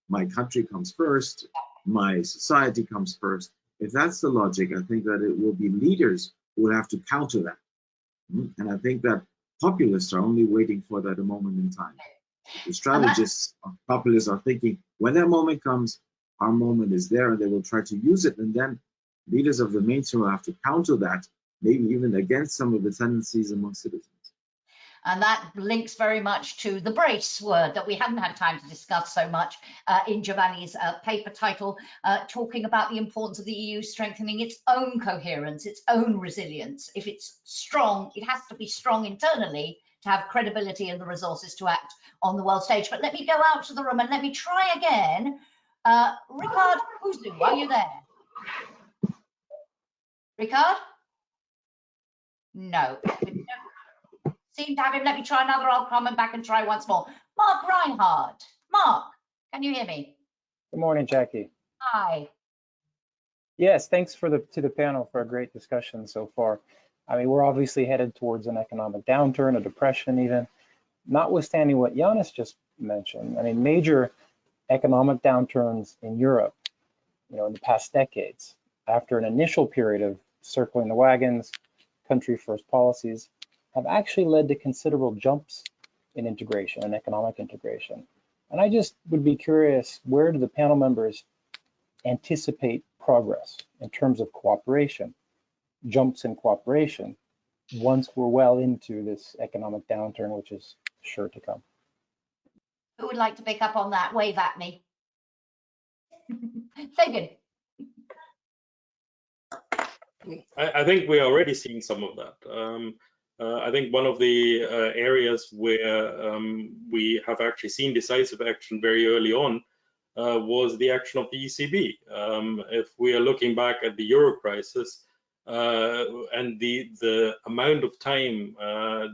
My country comes first, my society comes first. If that's the logic, I think that it will be leaders who will have to counter that. And I think that populists are only waiting for that a moment in time. The strategists, populists are thinking when that moment comes, our moment is there, and they will try to use it, and then leaders of the mainstream will have to counter that, maybe even against some of the tendencies among citizens. And that links very much to the brace word that we haven't had time to discuss so much in Giovanni's paper title, talking about the importance of the EU strengthening its own coherence, its own resilience. If it's strong, it has to be strong internally to have credibility and the resources to act on the world stage. But let me go out to the room and let me try again. Ricard Uzu, are you there? Ricard? No. Seem to have him. Let me try another. I'll come back and try once more. Mark Reinhardt. Mark, can you hear me? Good morning, Jackie. Hi. Yes, thanks to the panel for a great discussion so far. I mean, we're obviously headed towards an economic downturn, a depression even. Notwithstanding what Janis just mentioned, I mean, major economic downturns in Europe, in the past decades, after an initial period of circling the wagons, country first policies, have actually led to considerable jumps in integration and economic integration. And I just would be curious, where do the panel members anticipate progress in terms of cooperation, jumps in cooperation, once we're well into this economic downturn, which is sure to come. Who would like to pick up on that? Wave at me. Fabian. I think we're already seeing some of that. I think one of the areas where we have actually seen decisive action very early on was the action of the ECB. If we are looking back at the euro crisis and the amount of time,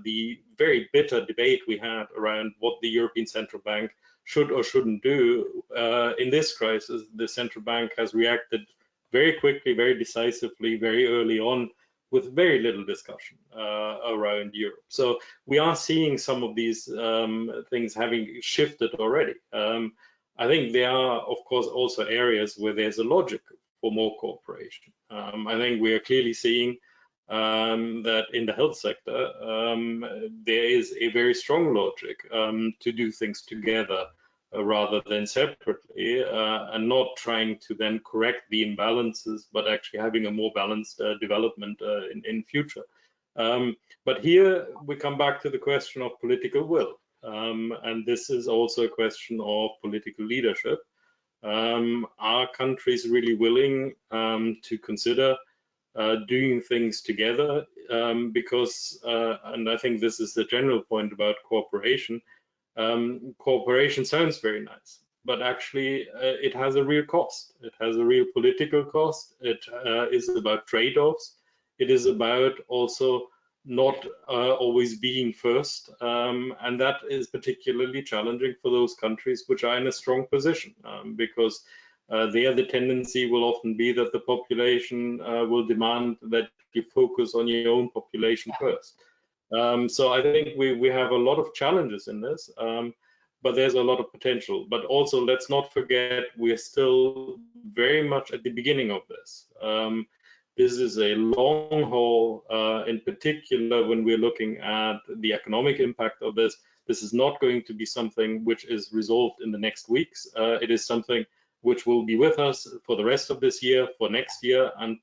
the very bitter debate we had around what the European Central Bank should or shouldn't do, in this crisis, the central bank has reacted very quickly, very decisively, very early on, with very little discussion around Europe. So we are seeing some of these things having shifted already. I think there are, of course, also areas where there's a logic for more cooperation. I think we are clearly seeing that in the health sector, there is a very strong logic to do things together rather than separately, and not trying to then correct the imbalances, but actually having a more balanced development in future. But here we come back to the question of political will, and this is also a question of political leadership. Are countries really willing to consider doing things together? Because, and I think this is the general point about cooperation, cooperation sounds very nice, but actually it has a real cost. It has a real political cost. It is about trade-offs. It is about also not always being first, and that is particularly challenging for those countries which are in a strong position, because there the tendency will often be that the population will demand that you focus on your own population first. So I think we have a lot of challenges in this, but there's a lot of potential. But also, let's not forget, we're still very much at the beginning of this. This is a long haul, in particular, when we're looking at the economic impact of this. This is not going to be something which is resolved in the next weeks. It is something which will be with us for the rest of this year, for next year, and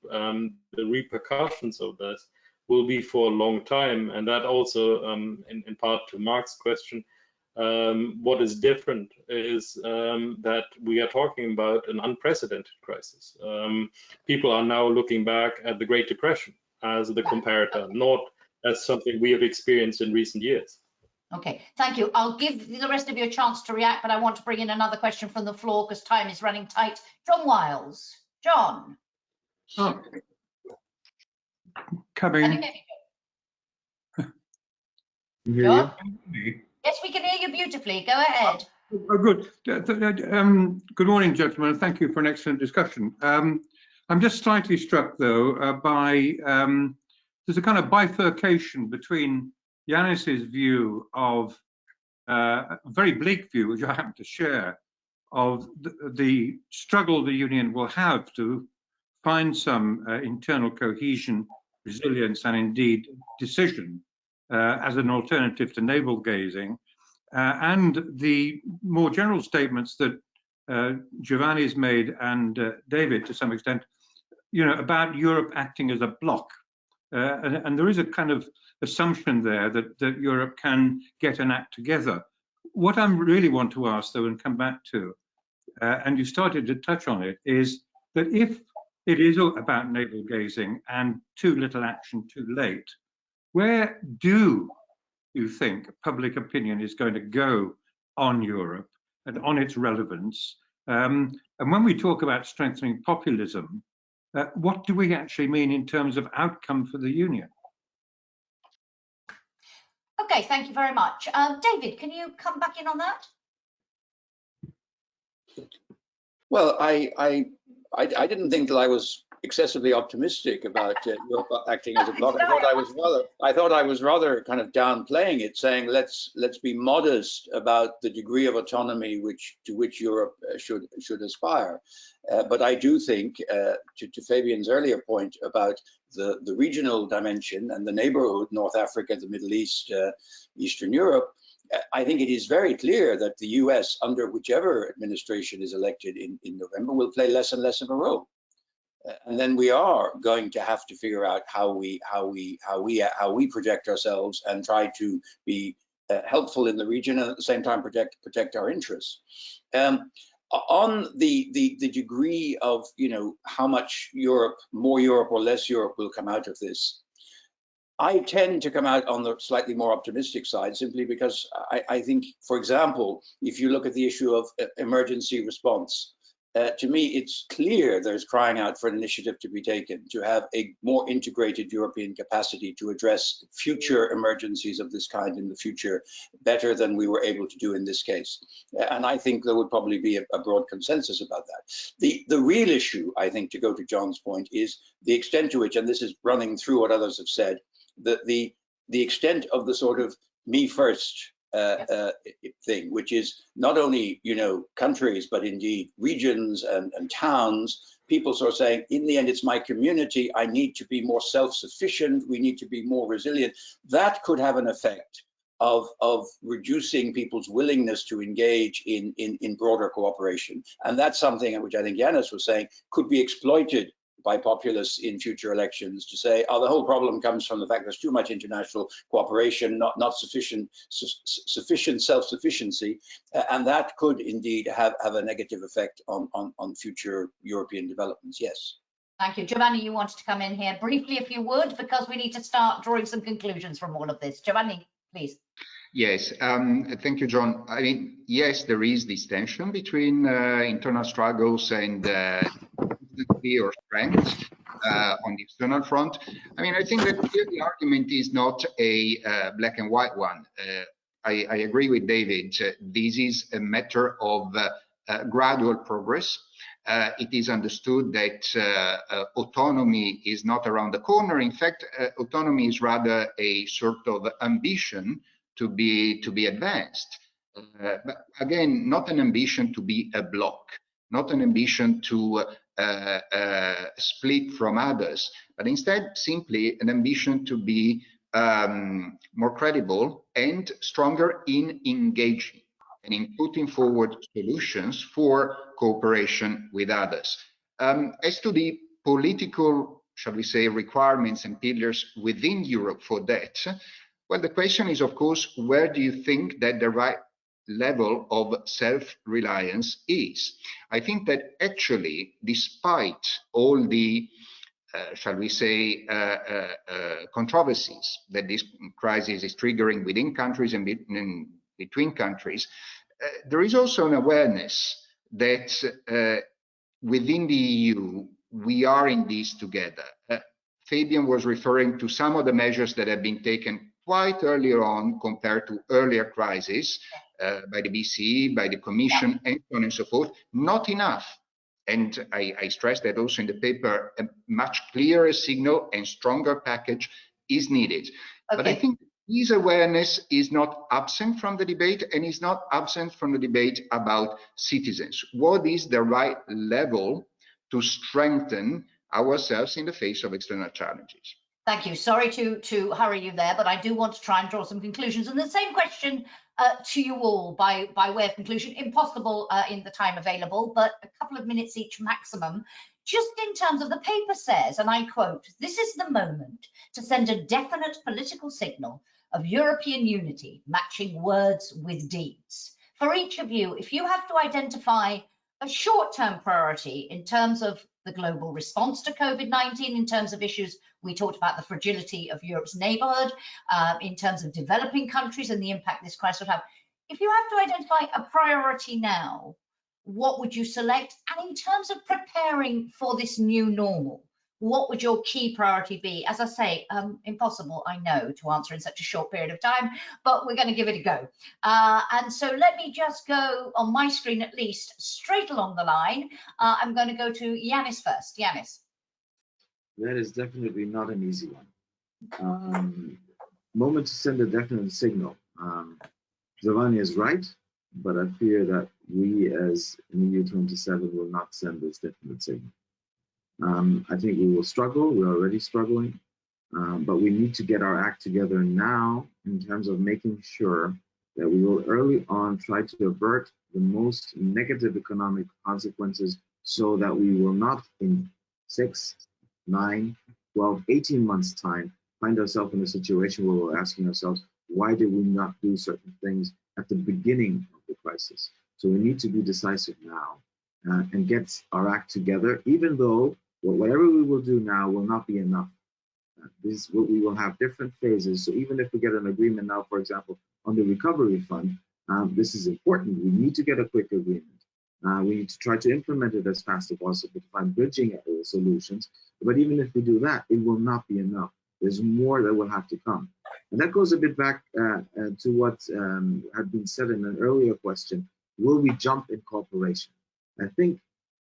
the repercussions of this will be for a long time. And that also, in part to Mark's question, what is different is that we are talking about an unprecedented crisis. People are now looking back at the Great Depression as the comparator, not as something we have experienced in recent years. Okay, thank you. I'll give the rest of you a chance to react, but I want to bring in another question from the floor because time is running tight. John Wiles. John. Oh. Coming. John? Yes, we can hear you beautifully. Go ahead. Oh, good. Good morning, gentlemen. Thank you for an excellent discussion. I'm just slightly struck, though, by there's a kind of bifurcation between Janis's view of a very bleak view, which I happen to share, of the struggle the Union will have to find some internal cohesion, resilience, and indeed decision as an alternative to navel gazing, and the more general statements that Giovanni's made and David, to some extent, about Europe acting as a bloc. And there is a kind of assumption there that Europe can get an act together. What I really want to ask, though, and come back to, and you started to touch on it, is that if it is about navel gazing and too little action too late, where do you think public opinion is going to go on Europe and on its relevance? And when we talk about strengthening populism, what do we actually mean in terms of outcome for the Union? Okay, thank you very much. David, can you come back in on that? Well, I didn't think that I was excessively optimistic about Europe acting as a bloc. I thought I was rather kind of downplaying it, saying let's be modest about the degree of autonomy to which Europe should aspire. But I do think, to Fabian's earlier point about the regional dimension and the neighborhood, North Africa, the Middle East, Eastern Europe, I think it is very clear that the US, under whichever administration is elected in November, will play less and less of a role. And then we are going to have to figure out how we project ourselves and try to be helpful in the region and at the same time protect our interests. On the degree of, you know, how much Europe, more Europe or less Europe will come out of this, I tend to come out on the slightly more optimistic side, simply because I think, for example, if you look at the issue of emergency response, to me, it's clear there's crying out for an initiative to be taken to have a more integrated European capacity to address future emergencies of this kind in the future better than we were able to do in this case. And I think there would probably be a broad consensus about that. The real issue, I think, to go to John's point, is the extent to which, and this is running through what others have said, that the extent of the sort of me first thing, which is not only, you know, countries, but indeed regions and towns, people sort of saying, in the end, it's my community, I need to be more self-sufficient, we need to be more resilient. That could have an effect of reducing people's willingness to engage in broader cooperation. And that's something which I think Janis was saying could be exploited by populists in future elections to say, oh, the whole problem comes from the fact there's too much international cooperation, not sufficient self-sufficiency, and that could indeed have a negative effect on future European developments. Yes. Thank you. Giovanni, you wanted to come in here briefly, if you would, because we need to start drawing some conclusions from all of this. Giovanni, please. Yes, thank you, John. I mean, yes, there is this tension between internal struggles and or strengths on the external front. I mean, I think that here the argument is not a black and white one. I agree with David. This is a matter of gradual progress. It is understood that autonomy is not around the corner. In fact, autonomy is rather a sort of ambition to be advanced. But again, not an ambition to be a bloc, not an ambition to split from others, but instead simply an ambition to be more credible and stronger in engaging and in putting forward solutions for cooperation with others. As to the political, shall we say, requirements and pillars within Europe for that, well, the question is, of course, where do you think that the right level of self-reliance is? I think that actually, despite all the, shall we say, controversies that this crisis is triggering within countries and between countries, there is also an awareness that within the EU, we are in this together. Fabian was referring to some of the measures that have been taken quite earlier on compared to earlier crises by the BCE, by the Commission, and so on and so forth. Not enough. And I stress that also in the paper, a much clearer signal and stronger package is needed. Okay. But I think this awareness is not absent from the debate, and is not absent from the debate about citizens. What is the right level to strengthen ourselves in the face of external challenges? Thank you. Sorry to hurry you there, but I do want to try and draw some conclusions. And the same question to you all by way of conclusion. Impossible in the time available, but a couple of minutes each maximum. Just in terms of the paper says, and I quote, "This is the moment to send a definite political signal of European unity, matching words with deeds." For each of you, if you have to identify a short-term priority in terms of the global response to COVID-19, in terms of issues, we talked about the fragility of Europe's neighborhood, in terms of developing countries and the impact this crisis would have. If you have to identify a priority now, what would you select? And in terms of preparing for this new normal, what would your key priority be? As I say, impossible, I know, to answer in such a short period of time, but we're going to give it a go. And so let me just go on my screen, at least, straight along the line. I'm going to go to Janis first. Janis. That is definitely not an easy one. Moment to send a definite signal. Giovanni is right, but I fear that we as in EU 27 will not send this definite signal. I think we will struggle, we're already struggling, but we need to get our act together now in terms of making sure that we will early on try to avert the most negative economic consequences so that we will not 6, 9, 12, 18 months' time, find ourselves in a situation where we're asking ourselves, why did we not do certain things at the beginning of the crisis? So we need to be decisive now and get our act together, even though whatever we will do now will not be enough. We will have different phases. So even if we get an agreement now, for example, on the recovery fund, this is important. We need to get a quick agreement. We need to try to implement it as fast as possible to find bridging solutions. But even if we do that, it will not be enough. There's more that will have to come. And that goes a bit back to what had been said in an earlier question. Will we jump in cooperation? I think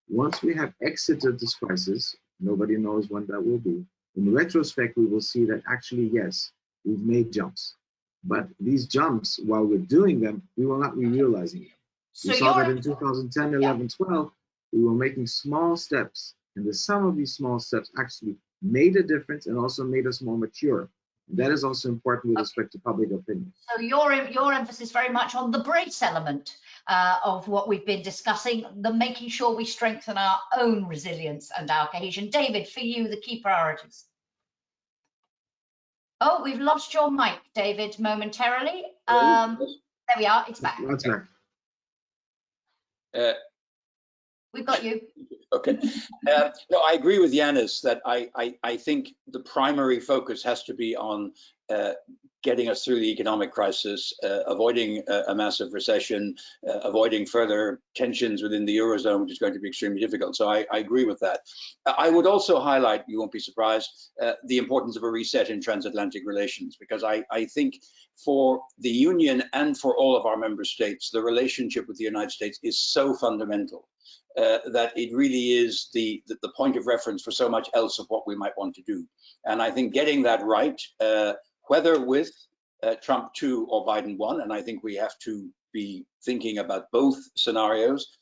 once we have exited this crisis, nobody knows when that will be. In retrospect, we will see that actually, yes, we've made jumps. But these jumps, while we're doing them, we will not be realizing them. So we saw that in 2010, 11, 12, we were making small steps. And the sum of these small steps actually made a difference and also made us more mature. And that is also important with respect to public opinion. So your emphasis very much on the brace element of what we've been discussing, the making sure we strengthen our own resilience and our cohesion. David, for you, the key priorities. Oh, we've lost your mic, David, momentarily. There we are, it's back. That's back. We've got you. Okay. No, I agree with Janis that I think the primary focus has to be on getting us through the economic crisis, avoiding a massive recession, avoiding further tensions within the Eurozone, which is going to be extremely difficult. So I agree with that. I would also highlight, you won't be surprised, the importance of a reset in transatlantic relations, because I think for the Union and for all of our member states, the relationship with the United States is so fundamental that it really is the point of reference for so much else of what we might want to do. And I think getting that right, whether with Trump 2 or Biden 1, and I think we have to be thinking about both scenarios,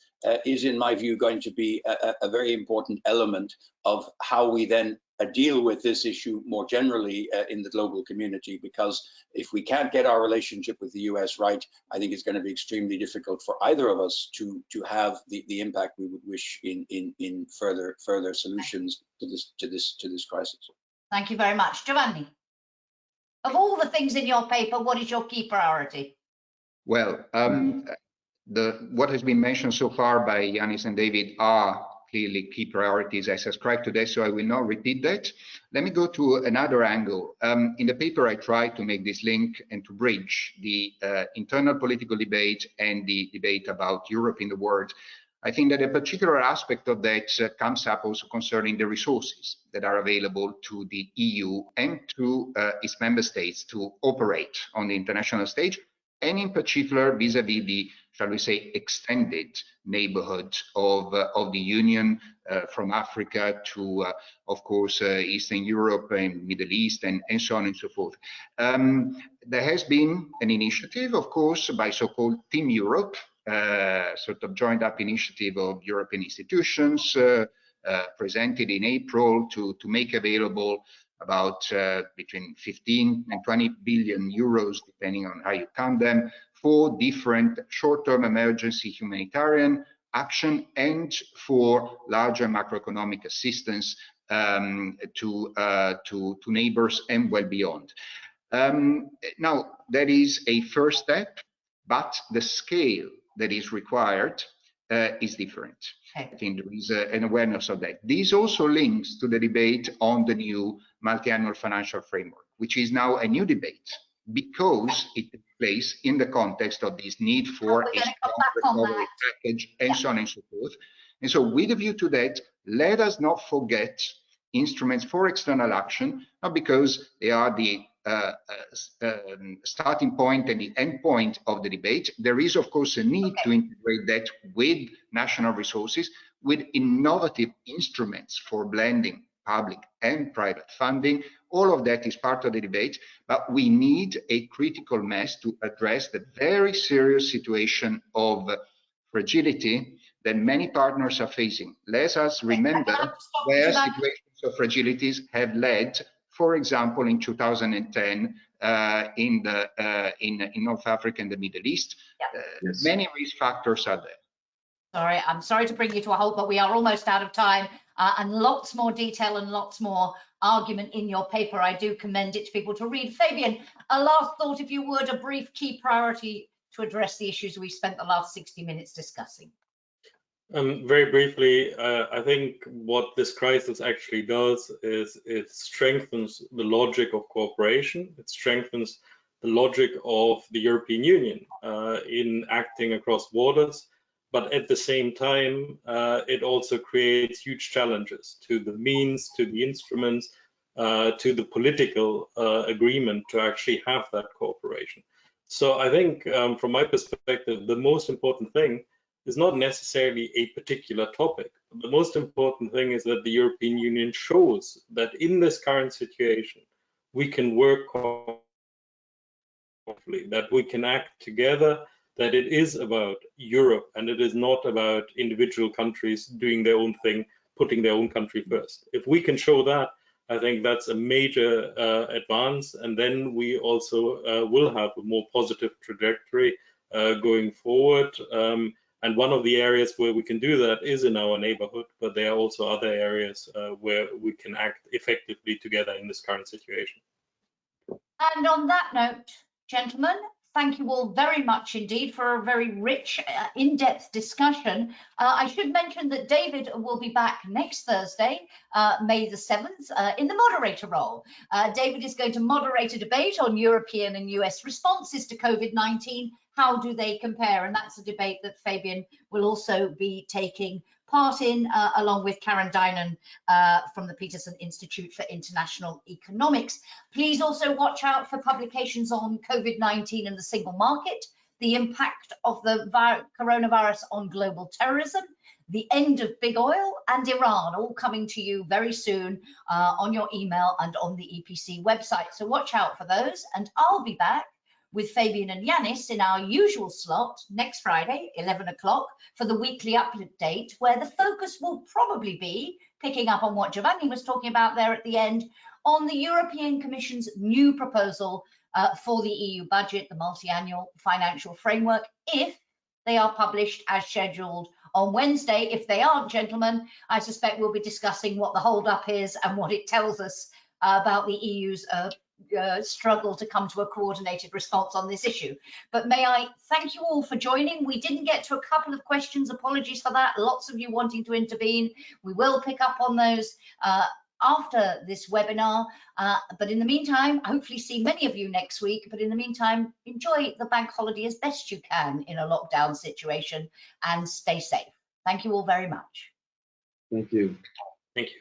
is in my view going to be a very important element of how we then deal with this issue more generally in the global community, because if we can't get our relationship with the US right, I think it's going to be extremely difficult for either of us to have the impact we would wish in further solutions to this crisis. Thank you very much. Giovanni, of all the things in your paper, what is your key priority? Well, what has been mentioned so far by Janis and David are clearly key priorities. I subscribe to that, so I will not repeat that. Let me go to another angle. In the paper, I try to make this link and to bridge the internal political debate and the debate about Europe in the world. I think that a particular aspect of that comes up also concerning the resources that are available to the EU and to its member states to operate on the international stage, and in particular vis-à-vis the, shall we say, extended neighborhood of the Union, from Africa to, of course, Eastern Europe and Middle East and so on and so forth. There has been an initiative, of course, by so-called Team Europe, sort of joined up initiative of European institutions, presented in April to make available about between 15 and 20 billion euros, depending on how you count them, for different short-term emergency humanitarian action and for larger macroeconomic assistance to neighbors and well beyond. Now, that is a first step, but the scale that is required is different. I think there is an awareness of that. This also links to the debate on the new multi-annual financial framework, which is now a new debate because it takes place in the context of this need for a strong recovery package and so on and so forth. And so with a view to that, let us not forget instruments for external action, not because they are the starting point and the end point of the debate. There is, of course, a need to integrate that with national resources, with innovative instruments for blending public and private funding. All of that is part of the debate, but we need a critical mass to address the very serious situation of fragility that many partners are facing. Let us remember where situations of fragilities have led, for example, in 2010 in North Africa and the Middle East. Yes. Many risk factors are there. I'm sorry to bring you to a halt, but we are almost out of time, and lots more detail and lots more argument in your paper. I do commend it to people to read. Fabian, a last thought, if you would, a brief key priority to address the issues we spent the last 60 minutes discussing. Very briefly, I think what this crisis actually does is it strengthens the logic of cooperation. It strengthens the logic of the European Union in acting across borders. But at the same time, it also creates huge challenges to the means, to the instruments, to the political agreement to actually have that cooperation. So I think from my perspective, the most important thing is not necessarily a particular topic. The most important thing is that the European Union shows that in this current situation, we can work cooperatively, that we can act together, that it is about Europe and it is not about individual countries doing their own thing, putting their own country first. If we can show that, I think that's a major advance, and then we also will have a more positive trajectory going forward. And one of the areas where we can do that is in our neighborhood, but there are also other areas where we can act effectively together in this current situation. And on that note, gentlemen, thank you all very much indeed for a very rich, in-depth discussion. I should mention that David will be back next Thursday, May the 7th, in the moderator role. David is going to moderate a debate on European and US responses to COVID-19. How do they compare? And that's a debate that Fabian will also be taking part in, along with Karen Dynan from the Peterson Institute for International Economics. Please also watch out for publications on COVID-19 and the single market, the impact of the coronavirus on global terrorism, the end of big oil, and Iran, all coming to you very soon on your email and on the EPC website. So watch out for those, and I'll be back with Fabian and Janis in our usual slot next Friday, 11 o'clock, for the weekly update, where the focus will probably be, picking up on what Giovanni was talking about there at the end, on the European Commission's new proposal for the EU budget, the multi-annual financial framework, if they are published as scheduled on Wednesday. If they aren't, gentlemen, I suspect we'll be discussing what the hold-up is and what it tells us about the EU's struggle to come to a coordinated response on this issue. But may I thank you all for joining. We didn't get to a couple of questions. Apologies for that. Lots of you wanting to intervene. We will pick up on those after this webinar. But in the meantime, hopefully see many of you next week. But in the meantime, enjoy the bank holiday as best you can in a lockdown situation and stay safe. Thank you all very much. Thank you. Thank you.